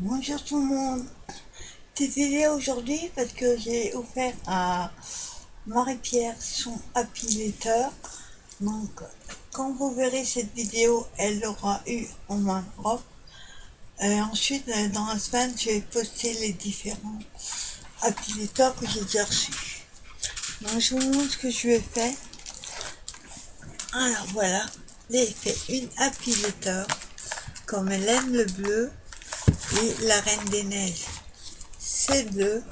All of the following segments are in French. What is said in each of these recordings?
Bonjour tout le monde. Petite vidéo aujourd'hui parce que j'ai offert à Marie-Pierre son Happy Letter. Donc quand vous verrez cette vidéo, elle l'aura eu en main propre. Ensuite, dans la semaine, je vais poster les différents Happy Letter que j'ai déjà reçus. Donc je vous montre ce que je lui ai fait. Alors voilà, j'ai fait une Happy Letter comme elle aime le bleu et la Reine des Neiges. C'est bleu,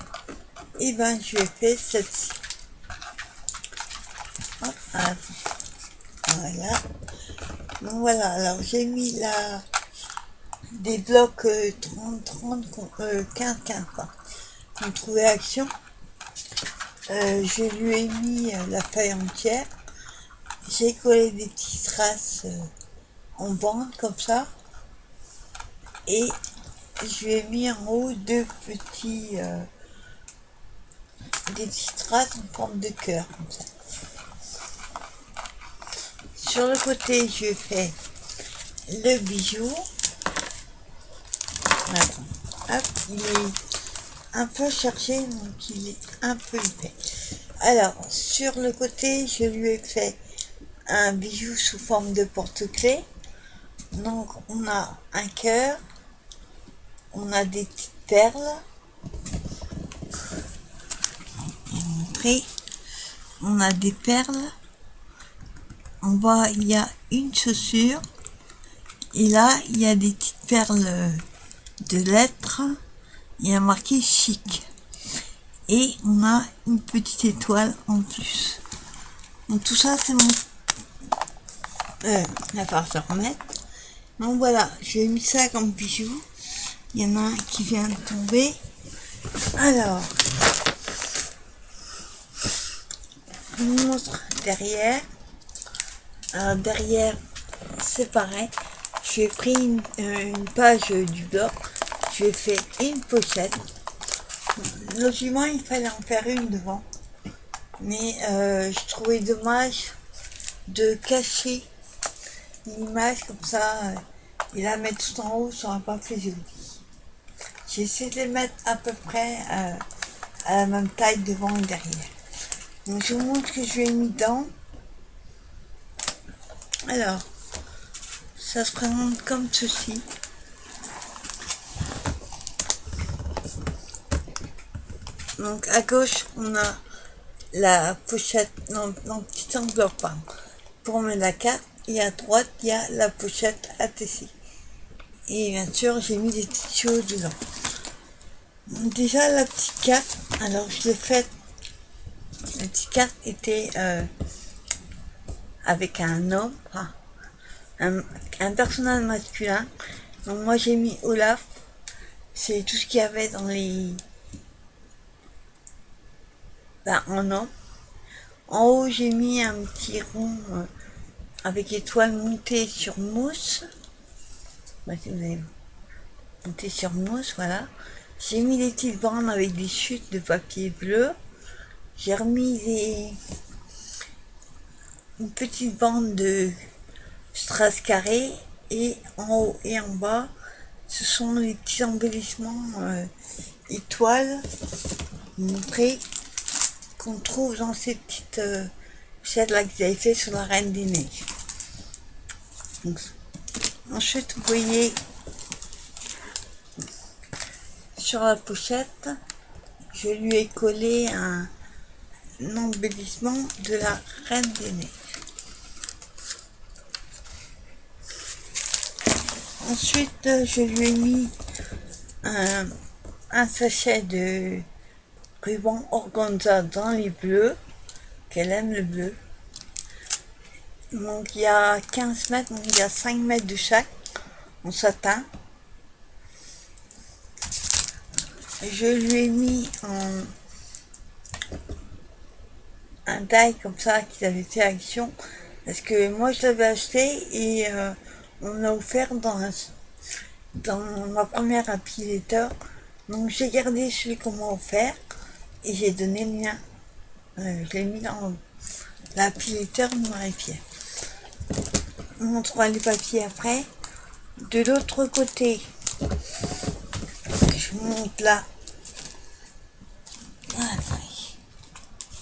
et ben je vais faire celle-ci. Voilà. Donc voilà, alors j'ai mis des blocs 30, 30, 15, 15 qu'on trouvait action. Je lui ai mis la feuille entière. J'ai collé des petites traces en bande comme ça. Et je lui ai mis en haut des petites traces en forme de cœur comme ça. Sur le côté, je fais le bijou. Attends. Hop, il est un peu cherché, donc il est un peu épais. Alors, sur le côté, je lui ai fait un bijou sous forme de porte-clés. Donc, on a un cœur, on a des petites perles. Après, on a des perles. En bas, il y a une chaussure. Et là, il y a des petites perles de lettres. Il y a marqué chic. Et on a une petite étoile en plus. Donc tout ça, c'est mon... la part se remettre. Donc voilà, j'ai mis ça comme bijou. Il y en a un qui vient de tomber. Alors, je vous montre derrière. Alors derrière, c'est pareil. J'ai pris une page du blog. J'ai fait une pochette. Logiquement, il fallait en faire une devant. Mais je trouvais dommage de cacher l'image comme ça et la mettre tout en haut, ça n'aurait pas fait joli. J'ai essayé de les mettre à peu près à la même taille devant et derrière. Donc je vous montre ce que je lui ai mis dedans. Alors, ça se présente comme ceci. Donc à gauche, on a la pochette dans le petit enveloppe pour mettre la carte. Et à droite, il y a la pochette ATC. Et bien sûr, j'ai mis des petites choses dedans. Donc, déjà, la petite carte, alors je l'ai faite. La petite carte était avec un homme, enfin, un personnage masculin. Donc moi j'ai mis Olaf. C'est tout ce qu'il y avait dans les... en homme. En haut j'ai mis un petit rond avec étoile montée sur mousse. Si vous avez monté sur mousse, voilà. J'ai mis des petites bandes avec des chutes de papier bleu. J'ai remis une petite bande de strass carré. Et en haut et en bas, ce sont les petits embellissements étoiles montrés qu'on trouve dans ces petites pochettes là que j'avais fait sur la Reine des Neiges. Donc, ensuite, vous voyez sur la pochette, je lui ai collé un embellissement de la Reine des Neiges. Ensuite, je lui ai mis un sachet de ruban organza dans les bleus, qu'elle aime le bleu. Donc il y a 15 mètres, donc il y a 5 mètres de chaque en satin. Je lui ai mis un die comme ça qu'ils avaient fait action, parce que moi je l'avais acheté et on l'a offert dans ma première Happy Letter. Donc j'ai gardé celui qu'on m'a offert et j'ai donné le mien. Je l'ai mis dans la Happy Letter de Marie-Pierre. On montrera les papiers après. De l'autre côté, je monte là. Voilà,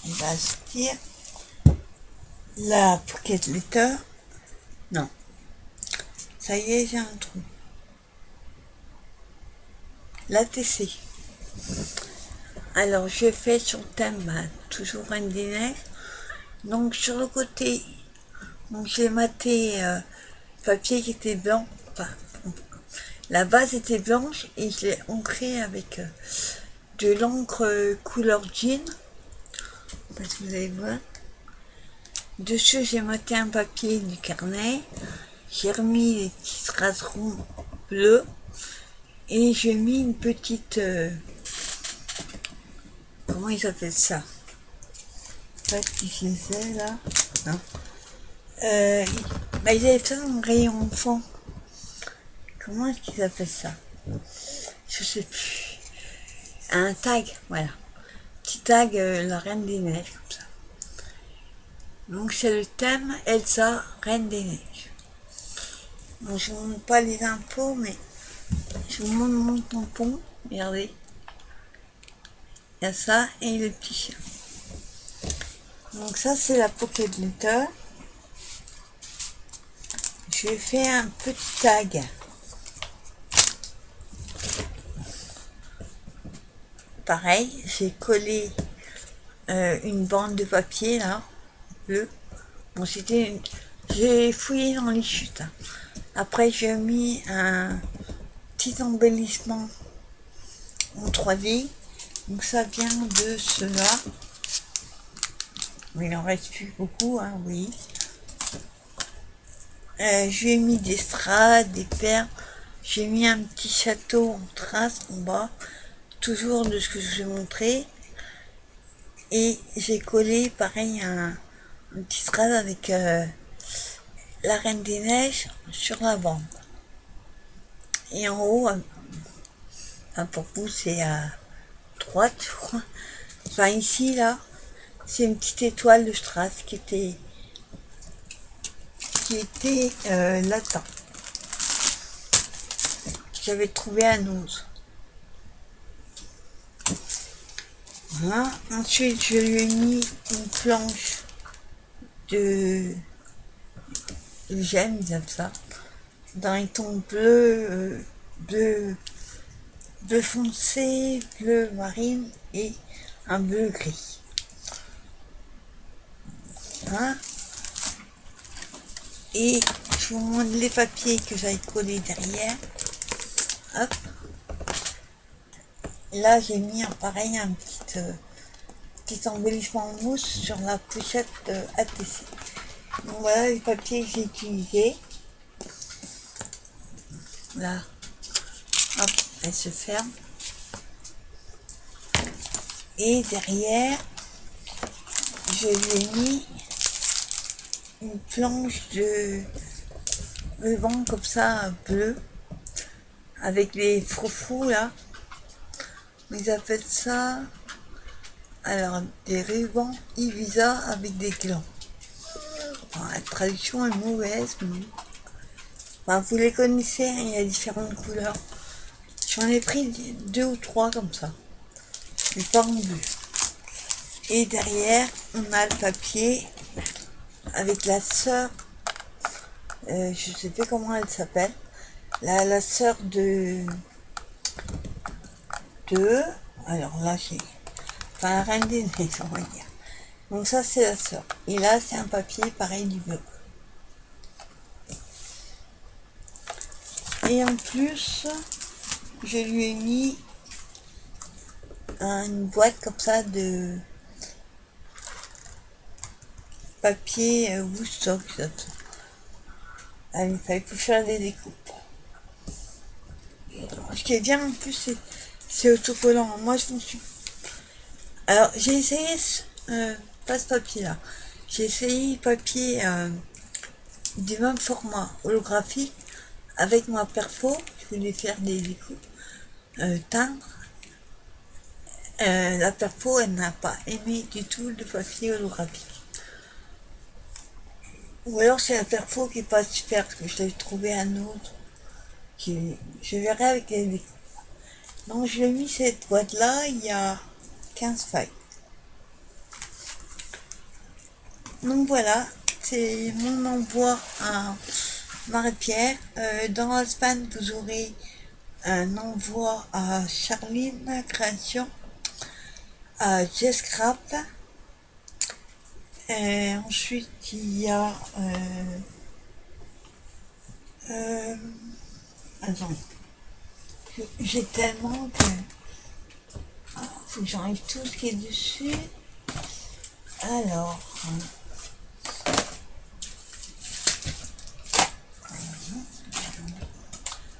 il va se dire la Pocket Letter. Non, ça y est, j'ai un trou. La TC. Alors, je fais sur thème, toujours Reine des Neiges. Donc, sur le côté, donc j'ai maté papier qui était blanc. Enfin, la base était blanche et je l'ai ancré avec de l'encre couleur jean. Parce que vous allez voir. Dessus, j'ai maté un papier du carnet. J'ai remis les petits strass ronds bleus. Et j'ai mis une petite... comment ils appellent ça? Pas ce qu'ils faisaient là. Non. Ils avaient fait un rayon enfant. Comment est-ce qu'ils appellent ça? Je sais plus. Un tag, voilà. Petit tag, la Reine des Neiges, comme ça. Donc c'est le thème Elsa, Reine des Neiges. Donc je ne vous montre pas les infos, mais je vous montre mon tampon. Regardez. Il y a ça et le petit chien. Donc ça c'est la Pocket Letter. Je fais un petit tag. Pareil, j'ai collé une bande de papier là, bleu. Bon, j'ai fouillé dans les chutes. Après, j'ai mis un petit embellissement en 3D. Donc ça vient de cela. Mais il en reste plus beaucoup, hein, oui. J'ai mis des strass, des perles. J'ai mis un petit château en trace en bas. Toujours de ce que je vous ai montré. Et j'ai collé pareil un petit strass avec la Reine des Neiges sur la bande. Et en haut, pour vous c'est à droite, je crois. Enfin ici là, c'est une petite étoile de strass qui était là-dedans. J'avais trouvé à Noz. Voilà. Ensuite, je lui ai mis une planche de j'aime bien ça, dans les tons bleu, bleu foncé, bleu marine et un bleu gris. Hein, et je vous montre les papiers que j'avais collés derrière. Hop. Là, j'ai mis pareil un petit embellissement en mousse sur la pochette ATC. Donc voilà les papiers que j'ai utilisés. Là, hop, elle se ferme. Et derrière, je lui ai mis une planche de ruban comme ça, bleu, avec les froufrous là. Ils appellent ça, alors, des rubans Ibiza avec des glands. Enfin, la traduction est mauvaise, mais... Enfin, vous les connaissez, il y a différentes couleurs. J'en ai pris 2 ou 3 comme ça, mais pas en bleu. Et derrière, on a le papier avec la sœur, je sais pas comment elle s'appelle, la sœur alors là j'ai, enfin la Reine des Neiges, on va dire. Donc ça c'est la sœur. Et là c'est un papier pareil du bleu. Et en plus, je lui ai mis une boîte comme ça de papier Woodstock. Il fallait plus faire des découpes. Ce qui est bien en plus, c'est autocollant. Moi je me suis... Alors j'ai essayé pas ce papier là. J'ai essayé le papier du même format holographique avec ma perfo. Je voulais faire des découpes, teindre. La perfo, elle n'a pas aimé du tout le papier holographique. Ou alors c'est la perfo qui est pas super, parce que je l'avais trouvé un autre. Je verrai avec les découpes. Donc je l'ai mis cette boîte là, il y a 15 feuilles. Donc voilà, c'est mon envoi à Marie-Pierre. Dans la semaine, vous aurez un envoi à Charline Création, à Jess Craft. Et ensuite, il y a... attends, j'ai tellement que... faut que j'enlève tout ce qui est dessus. Alors...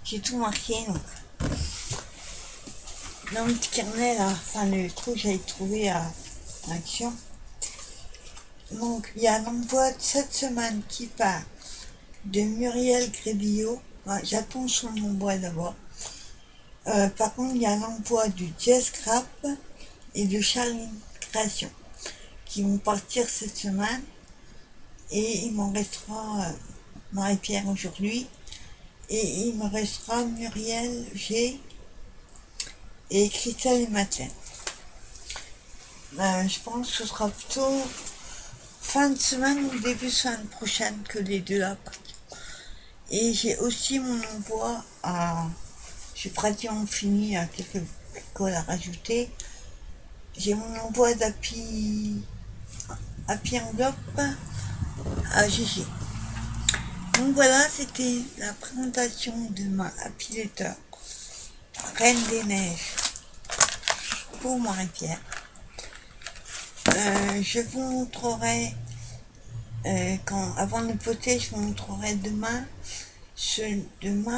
j'ai tout marqué, donc... dans le petit carnet, là, enfin le truc que j'avais trouvé à Action. Donc, il y a l'envoi de cette semaine qui part de Muriel Grébillot. Ouais, j'attends son envoi d'abord. Par contre, il y a l'envoi du Jazz Scrap et de Charline Création qui vont partir cette semaine. Et il m'en restera Marie-Pierre aujourd'hui. Et il me restera Muriel G et Christelle et Madeleine. Je pense que ce sera plutôt fin de semaine ou début de semaine prochaine que les deux là partent. Et j'ai aussi mon envoi à... j'ai pratiquement fini à quelques picoles à rajouter. J'ai mon envoi d'Happy Envelope à GG. Donc voilà, c'était la présentation de ma Happy Letter Reine des Neiges pour Marie-Pierre. Je vous montrerai avant de poter, je vous montrerai demain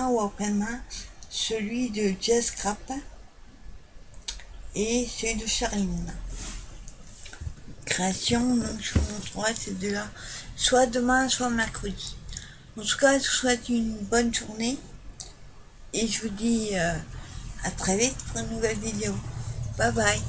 ou après-demain celui de Jazz Scrap et celui de Charline Création. Donc je vous montrerai ces deux-là soit demain soit mercredi. En tout cas, je vous souhaite une bonne journée et je vous dis à très vite pour une nouvelle vidéo. Bye bye.